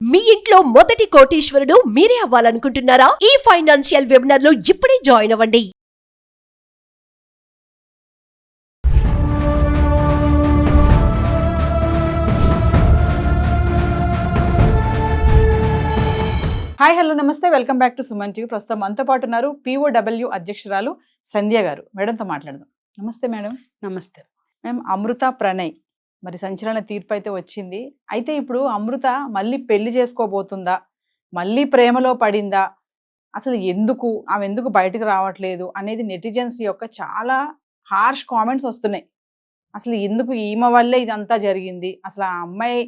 మీ ఇంట్లో మొదటి కోటీశ్వరుడు మీరే అవ్వాలనుకుంటున్నారా? ఈ ఫైనాన్షియల్ వెబినార్ లో ఇప్పుడే జాయిన్ అవ్వండి. హాయ్ హలో నమస్తే, welcome back to Suman TV. ప్రస్తుతం మనతో పాటు ఉన్నారు POW అధ్యక్షురాలు సంధ్య గారు. మేడంతో మాట్లాడదాం. నమస్తే మేడం. నమస్తే. మేము అమృత ప్రణయ్ మరి సంచలన తీర్పు అయితే వచ్చింది. అయితే ఇప్పుడు అమృత మళ్ళీ పెళ్లి చేసుకోబోతుందా, మళ్ళీ ప్రేమలో పడిందా, అసలు ఆమె ఎందుకు బయటకు రావట్లేదు అనేది నెటిజన్స్ యొక్క చాలా హార్ష్ కామెంట్స్ వస్తున్నాయి. అసలు ఎందుకు ఈమె వల్లే ఇదంతా జరిగింది, అసలు ఆ అమ్మాయి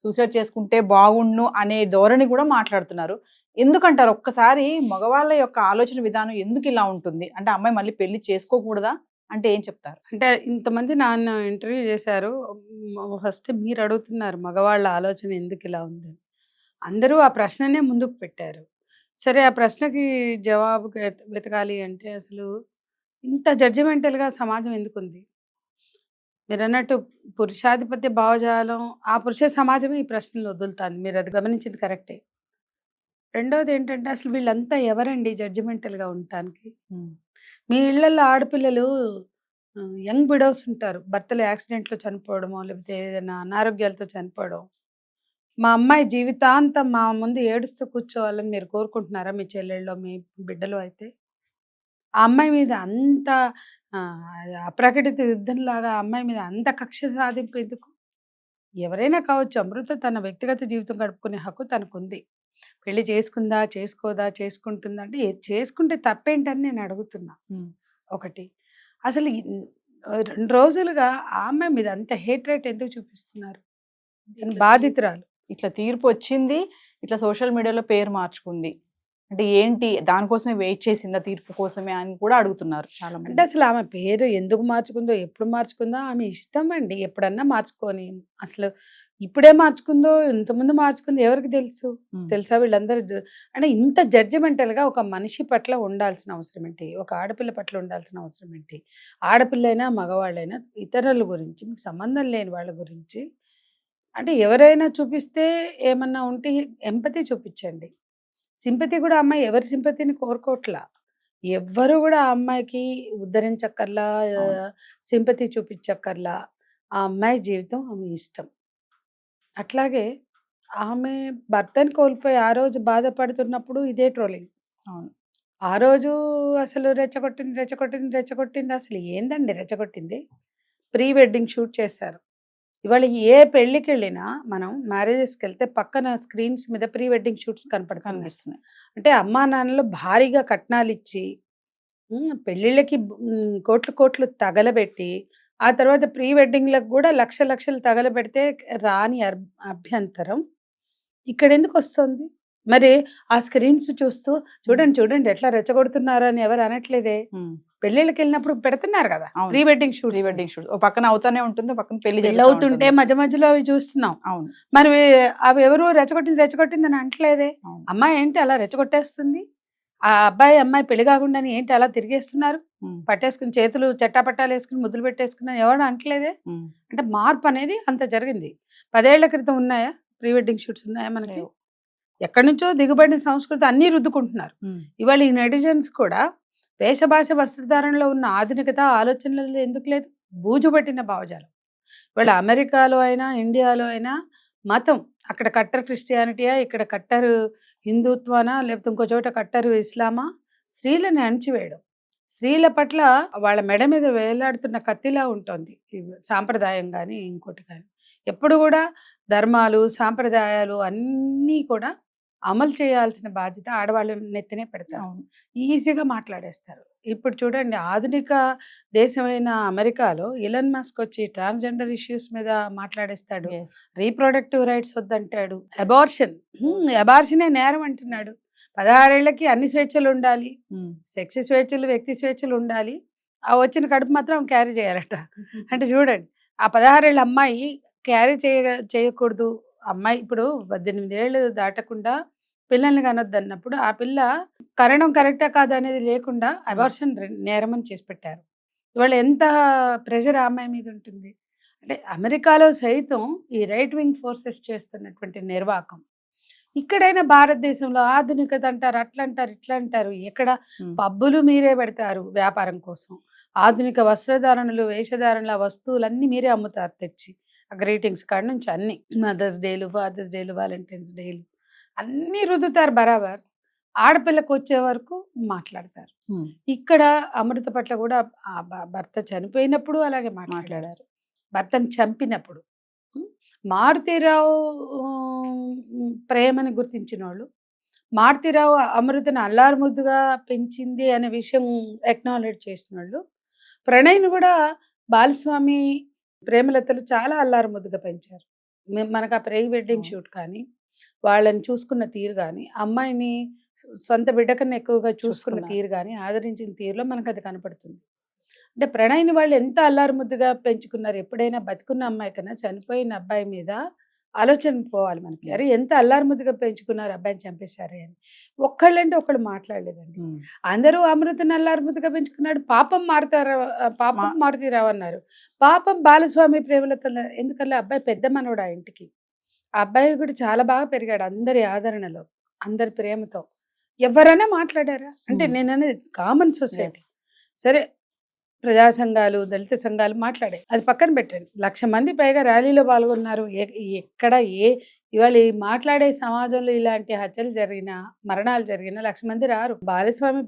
సూసైడ్ చేసుకుంటే బాగుండు అనే ధోరణి కూడా మాట్లాడుతున్నారు. ఎందుకంటారు? ఒక్కసారి మగవాళ్ళ యొక్క ఆలోచన విధానం ఎందుకు ఇలా ఉంటుంది? అంటే అమ్మాయి మళ్ళీ పెళ్లి చేసుకోకూడదా అంటే ఏం చెప్తారు? అంటే ఇంతమంది నాన్న ఇంటర్వ్యూ చేశారు. ఫస్ట్ మీరు అడుగుతున్నారు మగవాళ్ళ ఆలోచన ఎందుకు ఇలా ఉంది. అందరూ ఆ ప్రశ్ననే ముందుకు పెట్టారు. సరే, ఆ ప్రశ్నకి జవాబు వెతకాలి అంటే అసలు ఇంత జడ్జిమెంటల్గా సమాజం ఎందుకుంది? మీరు అన్నట్టు పురుషాధిపత్య భావజాలం, ఆ పురుష సమాజమే ఈ ప్రశ్నలు వదులుతాను. మీరు అది గమనించింది కరెక్టే. రెండోది ఏంటంటే అసలు వీళ్ళంతా ఎవరండి జడ్జిమెంటల్గా ఉండటానికి? మీ ఇళ్లలో ఆడపిల్లలు యంగ్ విడోస్ ఉంటారు. భర్తలు యాక్సిడెంట్లో చనిపోవడమో లేకపోతే ఏదైనా అనారోగ్యాలతో చనిపోవడం. మా అమ్మాయి జీవితాంతం మా ముందు ఏడుస్తూ కూర్చోవాలని మీరు కోరుకుంటున్నారా? మీ చెల్లెళ్ళలో మీ బిడ్డలో అయితే ఆ అమ్మాయి మీద అంత అప్రకటిత యుద్ధంలాగా ఆ అమ్మాయి మీద అంత కక్ష సాధింపు ఎందుకు? ఎవరైనా కావచ్చు, అమృత తన వ్యక్తిగత జీవితం గడుపుకునే హక్కు తనకుంది. పెళ్లి చేసుకుందా, చేసుకోదా, చేసుకుంటుందా అంటే చేసుకుంటే తప్పేంటని నేను అడుగుతున్నా. ఒకటి, అసలు 2 రోజులుగా ఆ అమ్మాయి మీద అంత హేట్రేట్ ఎందుకు చూపిస్తున్నారు? బాధితురాలు. ఇట్లా తీర్పు వచ్చింది, ఇట్లా సోషల్ మీడియాలో పేరు మార్చుకుంది అంటే ఏంటి? దానికోసమే వెయిట్ చేసిందా తీర్పు కోసమే అని కూడా అడుగుతున్నారు చాలా మంది. అంటే అసలు ఆమె పేరు ఎందుకు మార్చుకుందో, ఎప్పుడు మార్చుకుందో ఆమె ఇష్టం అండి. ఎప్పుడన్నా మార్చుకొని, అసలు ఇప్పుడే మార్చుకుందో ఇంతకుముందు మార్చుకుందో ఎవరికి తెలుసు? తెలుసా? వీళ్ళందరూ అంటే ఇంత జడ్జిమెంటల్గా ఒక మనిషి పట్ల ఉండాల్సిన అవసరం ఏంటి? ఒక ఆడపిల్ల పట్ల ఉండాల్సిన అవసరం ఏంటి? ఆడపిల్లైనా మగవాళ్ళైనా ఇతరుల గురించి, మీకు సంబంధం లేని వాళ్ళ గురించి అంటే ఎవరైనా చూపిస్తే ఏమన్నా ఉంటే ఎంపతి చూపించండి. సింపతి కూడా అమ్మాయి ఎవరి సింపతిని కోరుకోవట్లా. ఎవ్వరు కూడా ఆ అమ్మాయికి ఉద్ధరించక్కర్లా, సింపతి చూపించక్కర్లా. ఆ అమ్మాయి జీవితం ఆమె ఇష్టం. అట్లాగే ఆమె భర్తని కోల్పోయి ఆ రోజు బాధపడుతున్నప్పుడు ఇదే ట్రోలింగ్. అవును. ఆ రోజు అసలు రెచ్చగొట్టింది అసలు ఏందండి రెచ్చగొట్టింది? ప్రీ వెడ్డింగ్ షూట్ చేశారు. ఇవాళ ఏ పెళ్ళికి వెళ్ళినా మనం మ్యారేజెస్కి వెళ్తే పక్కన స్క్రీన్స్ మీద ప్రీ వెడ్డింగ్ షూట్స్ కనిపిస్తున్నాయి. అంటే అమ్మా నాన్నలు భారీగా కట్నాలు ఇచ్చి పెళ్ళిళ్ళకి కోట్లు తగలబెట్టి ఆ తర్వాత ప్రీ వెడ్డింగ్లకు కూడా లక్షలు తగలబెడితే రాని అభ్యంతరం ఇక్కడ ఎందుకు వస్తుంది? మరి ఆ స్క్రీన్స్ చూస్తూ చూడండి ఎట్లా రెచ్చగొడుతున్నారు అని ఎవరు అనట్లేదే. పెళ్ళిళ్ళకి వెళ్ళినప్పుడు పెడుతున్నారు కదా ప్రీ వెడ్డింగ్ షూట్. ఓ పక్కన అవుతానే ఉంటుంది, పక్కన పెళ్లి అవుతుంటే మధ్యలో అవి చూస్తున్నాం. అవును. మరి అవి ఎవరు రెచ్చగొట్టింది అని అంటలేదే. అమ్మాయి ఏంటి అలా రెచ్చగొట్టేస్తుంది? ఆ అమ్మాయి పెళ్లి కాకుండా ఏంటి అలా తిరిగేస్తున్నారు? పట్టేసుకుని చేతులు చట్టాపట్టాలు వేసుకుని ముద్దులు పెట్టేసుకుని ఎవరు అంటలేదే. అంటే మార్పు అనేది అంత జరిగింది. 10 ఏళ్ల క్రితం ఉన్నాయా ప్రీ వెడ్డింగ్ షూట్స్? ఉన్నాయా మనకి? ఎక్కడి నుంచో దిగుబడిన సంస్కృతి అన్నీ రుద్దుకుంటున్నారు. ఇవాళ ఈ నెటిజన్స్ కూడా వేషభాష వస్త్రధారణలో ఉన్న ఆధునికత ఆలోచనలు ఎందుకు లేదు? బూజు పట్టిన భావజాలం. ఇవాళ అమెరికాలో అయినా ఇండియాలో అయినా మతం, అక్కడ కట్టర్ క్రిస్టియానిటీయా, ఇక్కడ కట్టర్ హిందుత్వానా, లేకపోతే ఇంకో చోట కట్టర్ ఇస్లామా, స్త్రీలను అణిచివేయడం, స్త్రీల పట్ల వాళ్ళ మెడ మీద వేలాడుతున్న కత్తిలా ఉంటుంది సాంప్రదాయం కానీ ఇంకోటి కానీ. ఎప్పుడు కూడా ధర్మాలు సాంప్రదాయాలు అన్నీ కూడా అమలు చేయాల్సిన బాధ్యత ఆడవాళ్ళ నెత్తినే పెడతారు. ఈజీగా మాట్లాడేస్తారు. ఇప్పుడు చూడండి, ఆధునిక దేశమైన అమెరికాలో ఇలన్ మస్క్ వచ్చి ట్రాన్స్జెండర్ ఇష్యూస్ మీద మాట్లాడేస్తాడు. Reproductive rights వద్దంటాడు. అబార్షనే నేరం అంటున్నాడు. 16 ఏళ్లకి అన్ని స్వేచ్ఛలు ఉండాలి, సెక్స్ స్వేచ్ఛలు, వ్యక్తి స్వేచ్ఛలు ఉండాలి. ఆ వచ్చిన కడుపు మాత్రం క్యారీ చేయాలట. అంటే చూడండి, ఆ 16 ఏళ్ళ అమ్మాయి క్యారీ చేయకూడదు. అమ్మాయి ఇప్పుడు 18 ఏళ్ళు దాటకుండా పిల్లల్ని కనొద్దు అన్నప్పుడు ఆ పిల్ల కరణం కరెక్టా కాదు అనేది లేకుండా అబార్షన్ నేరం అని చేసి పెట్టారు. ఇవాళ ఎంత ప్రెషర్ ఆ అమ్మాయి మీద ఉంటుంది. అంటే అమెరికాలో సైతం ఈ రైట్ వింగ్ ఫోర్సెస్ చేస్తున్నటువంటి నిర్వాకం, ఇక్కడైనా భారతదేశంలో ఆధునికత అంటారు, అట్లా అంటారు, ఇట్లా అంటారు. ఎక్కడ పబ్బులు మీరే పెడతారు వ్యాపారం కోసం. ఆధునిక వస్త్రధారణలు, వేషధారణల వస్తువులన్నీ మీరే అమ్ముతారు తెచ్చి. గ్రీటింగ్స్ కాడ నుంచి అన్ని మదర్స్ డేలు, ఫాదర్స్ డేలు, వాలంటైన్స్ డేలు అన్నీ రుద్దుతారు బరాబర్. ఆడపిల్లకు వచ్చే వరకు మాట్లాడతారు. ఇక్కడ అమృత పట్ల కూడా ఆ భర్త చనిపోయినప్పుడు అలాగే మాట్లాడారు. భర్తను చంపినప్పుడు మారుతీరావు ప్రేమని గుర్తించిన వాళ్ళు, మారుతీరావు అమృతను అల్లారు ముద్దుగా పెంచింది అనే విషయం ఎక్నాలెడ్జ్ చేసిన వాళ్ళు, ప్రణయ్ని కూడా బాలస్వామి ప్రేమలతలు చాలా అల్లారు ముద్దుగా పెంచారు. మనకు ఆ ప్రీ వెడ్డింగ్ షూట్ కానీ, వాళ్ళని చూసుకున్న తీరు కానీ, అమ్మాయిని సొంత బిడ్డ కన్నా ఎక్కువగా చూసుకున్న తీరు కానీ, ఆదరించిన తీరులో మనకు అది కనపడుతుంది. అంటే ప్రణయ్ని వాళ్ళు ఎంత అల్లారు ముద్దుగా పెంచుకున్నారు. ఎప్పుడైనా బతుకున్న అమ్మాయి కన్నా చనిపోయిన అబ్బాయి మీద ఆలోచన పోవాలి మనకి. అరే ఎంత అల్లారు ముద్దుగా పెంచుకున్నారు, అబ్బాయిని చంపేశారే అని. ఒక్కళ్ళంటే ఒకళ్ళు మాట్లాడలేదండి. అందరూ అమృతను అల్లారు ముద్దుగా పెంచుకున్నాడు. పాపం మారుతీరావు అన్నారు. పాపం బాలస్వామి ప్రేమలతో ఎందుకల్లా అబ్బాయి పెద్ద మనోడు ఆ ఇంటికి. ఆ అబ్బాయి కూడా చాలా బాగా పెరిగాడు అందరి ఆదరణలో, అందరి ప్రేమతో. ఎవరైనా మాట్లాడారా అంటే నేను అనేది కామన్ సొసైటీ. సరే ప్రజా సంఘాలు, దళిత సంఘాలు మాట్లాడాయి, అది పక్కన పెట్టండి. 1,00,000 మంది పైగా ర్యాలీలో పాల్గొన్నారు. ఎక్కడ ఇవాళ మాట్లాడే సమాజంలో ఇలాంటి హత్యలు జరిగినా, మరణాలు జరిగినా 1,00,000 మంది రారు. బాలస్వామి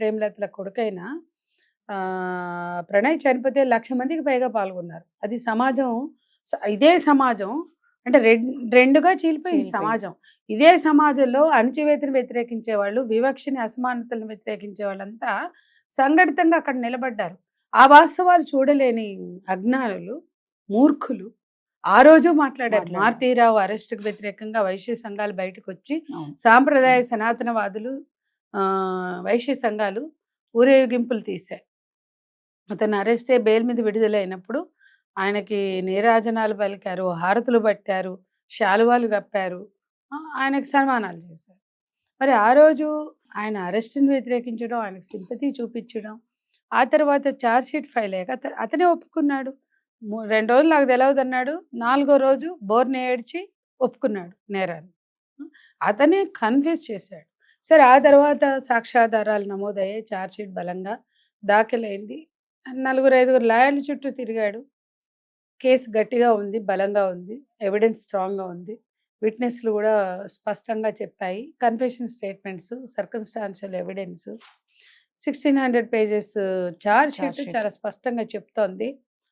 ప్రేమలతల కొడుకైన ప్రణయ్ చనిపోతే 1,00,000 మందికి పైగా పాల్గొన్నారు. అది సమాజం, ఇదే సమాజం అంటే రెండుగా చీలిపోయింది సమాజం. ఇదే సమాజంలో అణచివేతను వ్యతిరేకించే వాళ్ళు, వివక్షని, అసమానతలను వ్యతిరేకించే వాళ్ళంతా సంఘటితంగా అక్కడ నిలబడ్డారు. ఆ వాస్తవాలు చూడలేని అజ్ఞానులు, మూర్ఖులు ఆ రోజు మాట్లాడారు. మారుతీరావు అరెస్టుకు వ్యతిరేకంగా వైశ్య సంఘాలు బయటకు వచ్చి, సాంప్రదాయ సనాతనవాదులు, వైశ్య సంఘాలు ఊరేగింపులు తీశాయి. అతను అరెస్ట్ అయ్యి బెయిల్ మీద విడుదలైనప్పుడు ఆయనకి నీరాజనాలు పలికారు, హారతులు పట్టారు, శాలువాలు కప్పారు, ఆయనకు సన్మానాలు చేశారు. మరి ఆ రోజు ఆయన అరెస్ట్ని వ్యతిరేకించడం, ఆయనకు సింపతి చూపించడం, ఆ తర్వాత ఛార్జ్ షీట్ ఫైల్ అయ్యాక అతనే ఒప్పుకున్నాడు. 2 రోజులు నాకు తెలియదు అన్నాడు. 4వ రోజు బోర్ని ఏడ్చి ఒప్పుకున్నాడు నేరాన్ని. అతనే కన్ఫ్యూజ్ చేశాడు. సరే ఆ తర్వాత సాక్ష్యాధారాలు నమోదయ్యాయి, ఛార్జ్ షీట్ బలంగా దాఖలైంది. 4-5 లాయర్ల చుట్టూ తిరిగాడు. కేసు గట్టిగా ఉంది, బలంగా ఉంది, ఎవిడెన్స్ స్ట్రాంగ్గా ఉంది, విట్నెస్లు కూడా స్పష్టంగా చెప్పాయి. Confession statements, circumstantial evidence, 1600 pages charge sheet చాలా స్పష్టంగా చెప్తోంది.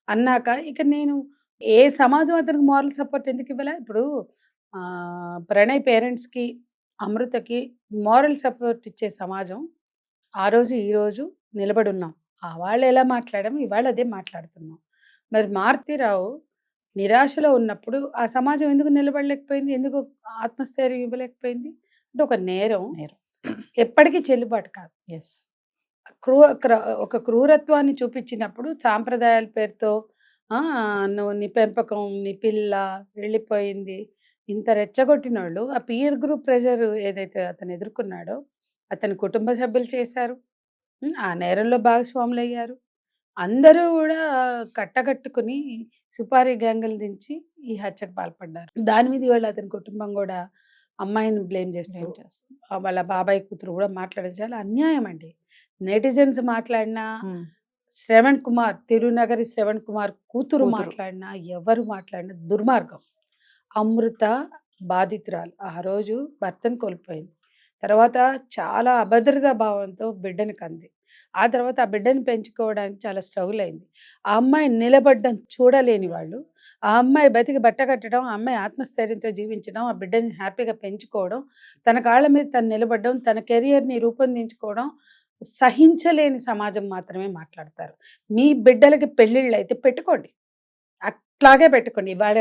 అన్నాక ఇక నేను ఏ సమాజం అతనికి మోరల్ సపోర్ట్ ఎందుకు ఇవ్వలే? ఇప్పుడు ప్రణయ్ పేరెంట్స్కి, అమృతకి మోరల్ సపోర్ట్ ఇచ్చే సమాజం ఆ రోజు ఈ రోజు నిలబడి ఉన్నాం. వాళ్ళు ఎలా మాట్లాడాము, ఇవాళ అదే మాట్లాడుతున్నాం. మరి మారుతీరావు నిరాశలో ఉన్నప్పుడు ఆ సమాజం ఎందుకు నిలబడలేకపోయింది, ఎందుకు ఆత్మస్థైర్యం ఇవ్వలేకపోయింది? అంటే ఒక నేరం ఎప్పటికీ చెల్లుబాటు కాదు. ఒక క్రూరత్వాన్ని చూపించినప్పుడు సాంప్రదాయాల పేరుతో నువ్వు నీ పెంపకం, నీ పిల్ల వెళ్ళిపోయింది, ఇంత రెచ్చగొట్టిన వాళ్ళు, ఆ పీర్ గ్రూప్ ప్రెషర్ ఏదైతే అతను ఎదుర్కొన్నాడో అతని కుటుంబ సభ్యులు చేశారు, ఆ నేరంలో భాగస్వాములు అయ్యారు. అందరూ కూడా కట్టకట్టుకుని సుపారీ గ్యాంగులు దించి ఈ హత్యకు పాల్పడ్డారు. దాని మీద ఇవాళ అతని కుటుంబం కూడా అమ్మాయిని బ్లేమ్ చేస్తారు. వాళ్ళ బాబాయ్ కూతురు కూడా మాట్లాడేది చాలా అన్యాయం అండి. నెటిజన్స్ మాట్లాడినా, శ్రవణ్ కుమార్, తిరునగరి శ్రవణ్ కుమార్ కూతురు మాట్లాడినా, ఎవరు మాట్లాడినా దుర్మార్గం. అమృత బాధితురాలు ఆ రోజు భర్తను కోల్పోయింది. తర్వాత చాలా అభద్రతా భావంతో బిడ్డని కంది. ఆ తర్వాత ఆ బిడ్డని పెంచుకోవడానికి చాలా స్ట్రగుల్ అయింది. ఆ అమ్మాయి నిలబడ్డం చూడలేని వాళ్ళు, ఆ అమ్మాయి బతికి బట్ట కట్టడం, ఆ అమ్మాయి ఆత్మస్థైర్యంతో జీవించడం, ఆ బిడ్డని హ్యాపీగా పెంచుకోవడం, తన కాళ్ళ మీద తను నిలబడడం, తన కెరియర్ని రూపొందించుకోవడం సహించలేని సమాజం మాత్రమే మాట్లాడతారు. మీ బిడ్డలకి పెళ్ళిళ్ళు అయితే పెట్టుకోండి, అట్లాగే పెట్టుకోండి. ఇవాళ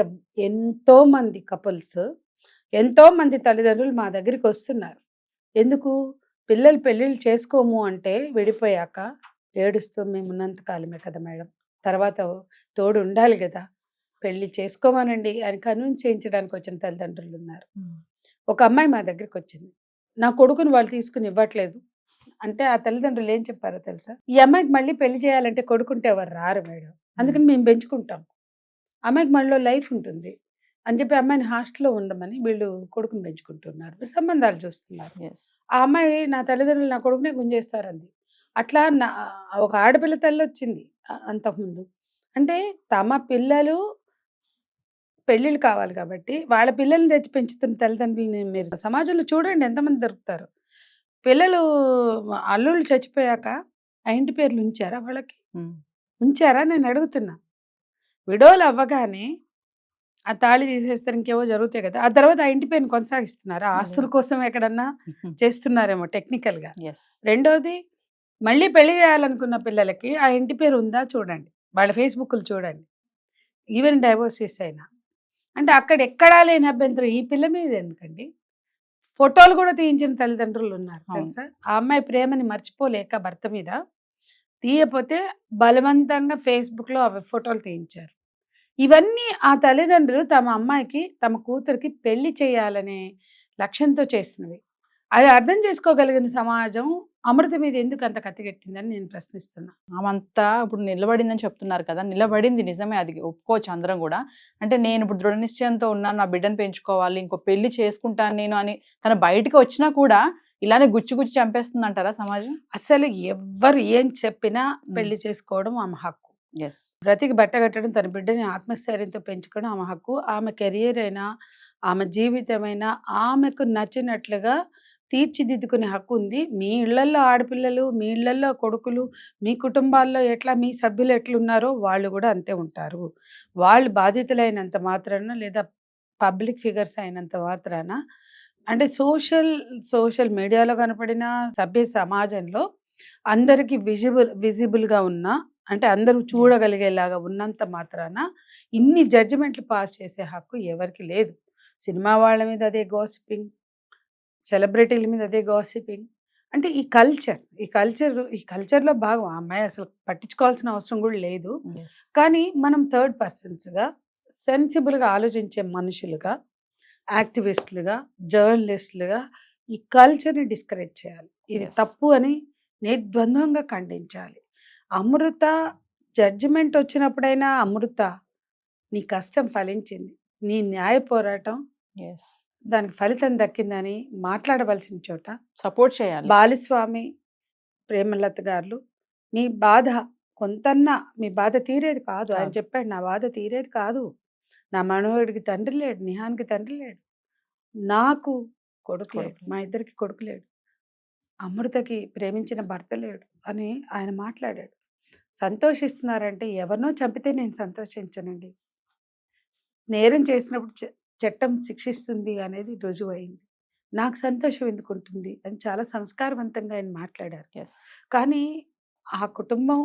ఎంతోమంది కపుల్స్, ఎంతోమంది తల్లిదండ్రులు మా దగ్గరికి వస్తున్నారు. ఎందుకు? పిల్లలు పెళ్ళిళ్ళు చేసుకోము అంటే విడిపోయాక ఏడుస్తూ మేము ఉన్నంతకాలమే కదా మేడం, తర్వాత తోడు ఉండాలి కదా, పెళ్ళి చేసుకోమనండి అని కన్విన్స్ చేయించడానికి వచ్చిన తల్లిదండ్రులు ఉన్నారు. ఒక అమ్మాయి మా దగ్గరికి వచ్చింది, నా కొడుకుని వాళ్ళు తీసుకుని ఇవ్వట్లేదు అంటే ఆ తల్లిదండ్రులు ఏం చెప్పారో తెలుసా? ఈ అమ్మాయికి మళ్ళీ పెళ్లి చేయాలంటే కొడుకుంటే ఎవరు రారు మేడం, అందుకని మేము పెంచుకుంటాం, అమ్మాయికి మళ్ళీ లైఫ్ ఉంటుంది, అని చెప్పి అమ్మాయిని హాస్టల్లో ఉండమని వీళ్ళు కొడుకుని పెంచుకుంటున్నారు, సంబంధాలు చూస్తున్నారు. ఎస్. ఆ అమ్మాయి నా తల్లిదండ్రులు నా కొడుకునే గుంజేస్తారంది. అట్లా ఒక ఆడపిల్ల తల్లి వచ్చింది అంతకుముందు. అంటే తమ పిల్లలు పెళ్ళిళ్ళు కావాలి కాబట్టి వాళ్ళ పిల్లల్ని తెచ్చి పెంచుతున్న తల్లిదండ్రులని మీరు సమాజంలో చూడండి ఎంతమంది దొరుకుతారు. పిల్లలు అల్లుళ్ళు చచ్చిపోయాక ఆ ఇంటి పేర్లు ఉంచారా వాళ్ళకి? ఉంచారా నేను అడుగుతున్నా. విడోలు అవ్వగానే ఆ తాళి తీసేస్తారు, ఇంకేవో జరుగుతాయి కదా, ఆ తర్వాత ఆ ఇంటి పేరుని కొనసాగిస్తున్నారా? ఆస్తుల కోసం ఎక్కడన్నా చేస్తున్నారేమో టెక్నికల్గా. ఎస్. రెండోది, మళ్ళీ పెళ్లి చేయాలనుకున్న పిల్లలకి ఆ ఇంటి పేరు ఉందా చూడండి, వాళ్ళ ఫేస్బుక్లు చూడండి, ఈవెన్ డైవోర్సెస్ అయినా. అంటే అక్కడ ఎక్కడా లేని అభ్యంతరం ఈ పిల్ల మీద ఎందుకండి? ఫోటోలు కూడా తీయించిన తల్లిదండ్రులు ఉన్నారు తెలుసా. ఆ అమ్మాయి ప్రేమని మర్చిపోలేక భర్త మీద తీయపోతే బలవంతంగా ఫేస్బుక్లో అవి ఫోటోలు తీయించారు. ఇవన్నీ ఆ తల్లిదండ్రులు తమ అమ్మాయికి తమ కూతురికి పెళ్లి చేయాలనే లక్ష్యంతో చేసినవి. అది అర్థం చేసుకోగలిగిన సమాజం అమృత మీద ఎందుకు అంత కత్తిగట్టిందని నేను ప్రశ్నిస్తున్నా. ఆమంతా ఇప్పుడు నిలబడిందని చెప్తున్నారు కదా, నిలబడింది నిజమే, అది ఒప్పుకోవచ్చు అందరం కూడా. అంటే నేను ఇప్పుడు దృఢ నిశ్చయంతో ఉన్నాను, నా బిడ్డను పెంచుకోవాలి, ఇంకో పెళ్లి చేసుకుంటాను నేను అని తన బయటకు వచ్చినా కూడా ఇలానే గుచ్చి గుచ్చి చంపేస్తుంది అంటారా సమాజం? అసలు ఎవ్వరు ఏం చెప్పినా పెళ్లి చేసుకోవడం ఆమె హక్కు. ఎస్. బ్రతికి బట్టగట్టడం, తన బిడ్డని ఆత్మస్థైర్యంతో పెంచుకోవడం ఆమె హక్కు. ఆమె కెరియర్ అయినా ఆమె జీవితమైనా ఆమెకు నచ్చినట్లుగా తీర్చిదిద్దుకునే హక్కు ఉంది. మీ ఇళ్లల్లో ఆడపిల్లలు, మీ ఇళ్లల్లో కొడుకులు, మీ కుటుంబాల్లో ఎట్లా మీ సభ్యులు ఎట్లున్నారో వాళ్ళు కూడా అంతే ఉంటారు. వాళ్ళు బాధితులైనంత మాత్రాన లేదా పబ్లిక్ ఫిగర్స్ అయినంత మాత్రాన, అంటే సోషల్ మీడియాలో కనపడిన సభ్య సమాజంలో అందరికీ విజిబుల్గా ఉన్న, అంటే అందరూ చూడగలిగేలాగా ఉన్నంత మాత్రాన ఇన్ని జడ్జిమెంట్లు పాస్ చేసే హక్కు ఎవరికి లేదు. సినిమా వాళ్ళ మీద అదే గాసిపింగ్, సెలబ్రిటీల మీద అదే గాసిపింగ్. అంటే ఈ కల్చర్లో భాగం. ఆ అమ్మాయి అసలు పట్టించుకోవాల్సిన అవసరం కూడా లేదు. కానీ మనం థర్డ్ పర్సన్స్గా సెన్సిబుల్గా ఆలోచించే మనుషులుగా, యాక్టివిస్టులుగా, జర్నలిస్టులుగా ఈ కల్చర్ని డిస్కరేజ్ చేయాలి. ఇది తప్పు అని నిర్ద్వంద్వంగా ఖండించాలి. అమృత జడ్జిమెంట్ వచ్చినప్పుడైనా, అమృత నీ కష్టం ఫలించింది, నీ న్యాయ పోరాటం దానికి ఫలితం దక్కిందని మాట్లాడవలసిన చోట సపోర్ట్ చేయాలి. బాలస్వామి, ప్రేమలత గారు మీ బాధ కొంతన్నా, మీ బాధ తీరేది కాదు. ఆయన చెప్పాడు, నా బాధ తీరేది కాదు, నా మనవడికి తండ్రి లేడు, నిహాన్కి తండ్రి లేడు, నాకు కొడుకు లేడు, మా ఇద్దరికి కొడుకు లేడు, అమృతకి ప్రేమించిన భర్త లేడు అని ఆయన మాట్లాడాడు. సంతోషిస్తున్నారంటే ఎవరినో చంపితే నేను సంతోషించనండి. నేరం చేసినప్పుడు చట్టం శిక్షిస్తుంది అనేది రుజువైంది, నాకు సంతోషం ఎందుకుంటుంది అని చాలా సంస్కారవంతంగా ఆయన మాట్లాడారు. కానీ ఆ కుటుంబం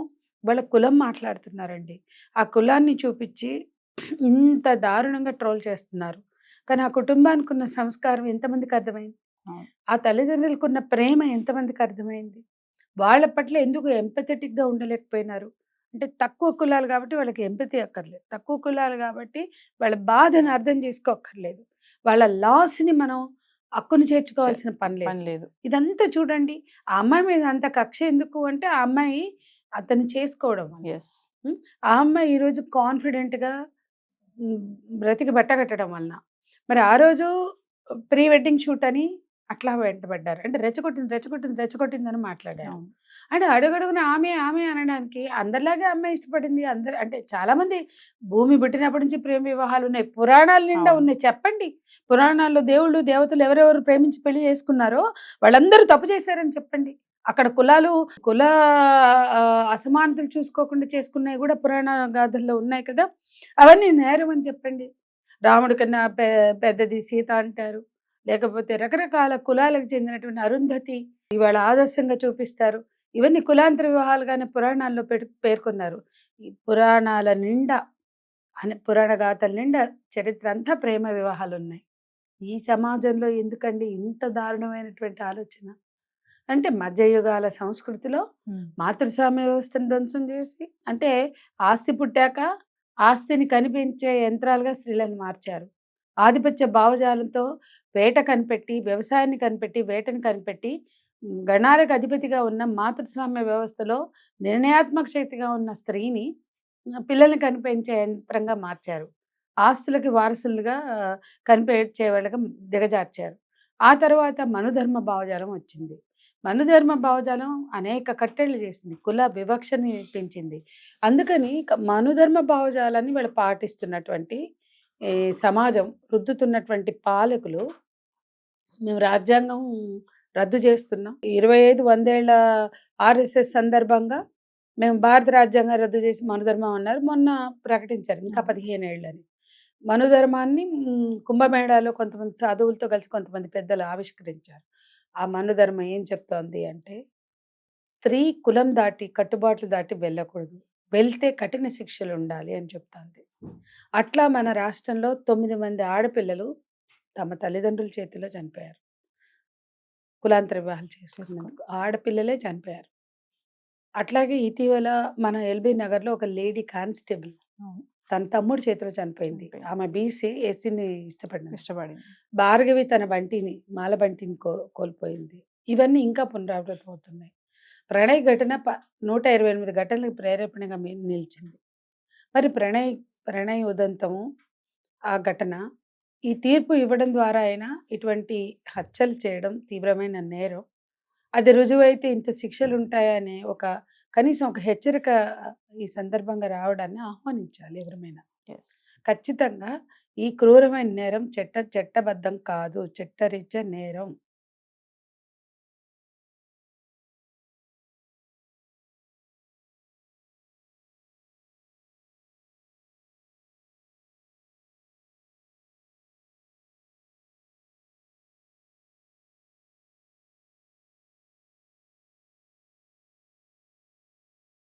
వాళ్ళ కులం మాట్లాడుతున్నారండి. ఆ కులాన్ని చూపించి ఇంత దారుణంగా ట్రోల్ చేస్తున్నారు. కానీ ఆ కుటుంబానికి ఉన్న సంస్కారం ఎంతమందికి అర్థమైంది? ఆ తల్లిదండ్రులకు ఉన్న ప్రేమ ఎంతమందికి అర్థమైంది? వాళ్ళ పట్ల ఎందుకు ఎంపథెటిక్గా ఉండలేకపోయినారు? అంటే తక్కువ కులాలు కాబట్టి వాళ్ళకి ఎంపతి అక్కర్లేదు, తక్కువ కులాలు కాబట్టి వాళ్ళ బాధను అర్థం చేసుకోక్కర్లేదు, వాళ్ళ లాస్ని మనం హక్కును చేర్చుకోవాల్సిన పని లేదు. ఇదంతా చూడండి. ఆ అమ్మాయి మీద అంత కక్ష ఎందుకు అంటే, ఆ అమ్మాయి అతను చేసుకోవడం. ఆ అమ్మాయి ఈరోజు కాన్ఫిడెంట్గా బ్రతికి బట్టగట్టడం వలన. మరి ఆ రోజు ప్రీ వెడ్డింగ్ షూట్ అని అట్లా వెంటబడ్డారు. అంటే రెచ్చగొట్టిందని మాట్లాడారు. అంటే అడుగడుగున ఆమె అనడానికి అందరిలాగే అమ్మాయి ఇష్టపడింది. అంటే చాలా మంది భూమి పుట్టినప్పటి నుంచి ప్రేమ వివాహాలు ఉన్నాయి, పురాణాల నిండా ఉన్నాయి. చెప్పండి, పురాణాల్లో దేవుళ్ళు దేవతలు ఎవరెవరు ప్రేమించి పెళ్లి చేసుకున్నారో వాళ్ళందరూ తప్పు చేశారని చెప్పండి. అక్కడ కుల అసమానతలు చూసుకోకుండా చేసుకున్నవి కూడా పురాణ గాథల్లో ఉన్నాయి కదా, అవన్నీ నేరం అని చెప్పండి. రాముడి కన్నా పెద్దది సీత అంటారు, లేకపోతే రకరకాల కులాలకు చెందినటువంటి అరుంధతి ఇవాళ ఆదర్శంగా చూపిస్తారు. ఇవన్నీ కులాంతర వివాహాలుగానే పురాణాల్లో పేర్కొన్నారు. ఈ పురాణాల నిండా, పురాణ గాథల నిండా చరిత్ర అంతా ప్రేమ వివాహాలు ఉన్నాయి. ఈ సమాజంలో ఎందుకండి ఇంత దారుణమైనటువంటి ఆలోచన? అంటే మధ్యయుగాల సంస్కృతిలో మాతృస్వామ్య వ్యవస్థను ధ్వంసం చేసి, అంటే ఆస్తి పుట్టాక ఆస్తిని కనిపించే యంత్రాలుగా స్త్రీలను మార్చారు. ఆధిపత్య భావజాలంతో వేట కనిపెట్టి, వ్యవసాయాన్ని కనిపెట్టి, వేటను కనిపెట్టి, గణాలకు అధిపతిగా ఉన్న మాతృస్వామ్య వ్యవస్థలో నిర్ణయాత్మక శక్తిగా ఉన్న స్త్రీని పిల్లల్ని కనిపించే యంత్రంగా మార్చారు. ఆస్తులకి వారసులుగా కనిపించే వాళ్ళగా దిగజార్చారు. ఆ తర్వాత మనుధర్మ భావజాలం వచ్చింది. మనుధర్మ భావజాలం అనేక కట్టెళ్ళు చేసింది. కుల వివక్షని పెంచింది. అందుకని మనుధర్మ భావజాలాన్ని వాళ్ళు పాటిస్తున్నటువంటి ఈ సమాజం రుద్దుతున్నటువంటి పాలకులు మేము రాజ్యాంగం రద్దు చేస్తున్నాం. 25 వందేళ్ల ఆర్ఎస్ఎస్ సందర్భంగా మేము భారత రాజ్యాంగం రద్దు చేసి మనుధర్మం అన్నారు. మొన్న ప్రకటించారు ఇంకా 15 ఏళ్ళని. మనుధర్మాన్ని కుంభమేళాలో కొంతమంది సాధువులతో కలిసి కొంతమంది పెద్దలు ఆవిష్కరించారు. ఆ మనుధర్మం ఏం చెప్తోంది అంటే, స్త్రీ కులం దాటి కట్టుబాట్లు దాటి వెళ్ళకూడదు, వెళ్తే కఠిన శిక్షలు ఉండాలి అని చెప్తోంది. అట్లా మన రాష్ట్రంలో 9 మంది ఆడపిల్లలు తమ తల్లిదండ్రుల చేతిలో చనిపోయారు. కులాంతర వివాహాలు చేసుకున్నందుకు ఆడపిల్లలే చనిపోయారు. అట్లాగే ఇటీవల మన ఎల్బీ నగర్లో ఒక లేడీ కానిస్టేబుల్ తన తమ్ముడు చేతిలో చనిపోయింది. ఆమె బీసీ, ఎస్సీని ఇష్టపడింది. భార్గవి తన బంటిని మాల బంటిని కోల్పోయింది. ఇవన్నీ ఇంకా పునరావృతం అవుతున్నాయి. ప్రణయ్ ఘటన 128 ఘటనలకు ప్రేరేపణగా నిలిచింది. మరి ప్రణయ్ ఉదంతము ఆ ఘటన ఈ తీర్పు ఇవ్వడం ద్వారా అయినా ఇటువంటి హత్యలు చేయడం తీవ్రమైన నేరం. అది రుజువైతే ఇంత శిక్షలు ఉంటాయనే కనీసం ఒక హెచ్చరిక ఈ సందర్భంగా రావడాన్ని ఆహ్వానించాలి ఎవరమైనా. ఖచ్చితంగా ఈ క్రూరమైన నేరం చట్టబద్ధం కాదు, చట్టరీత్యా నేరం.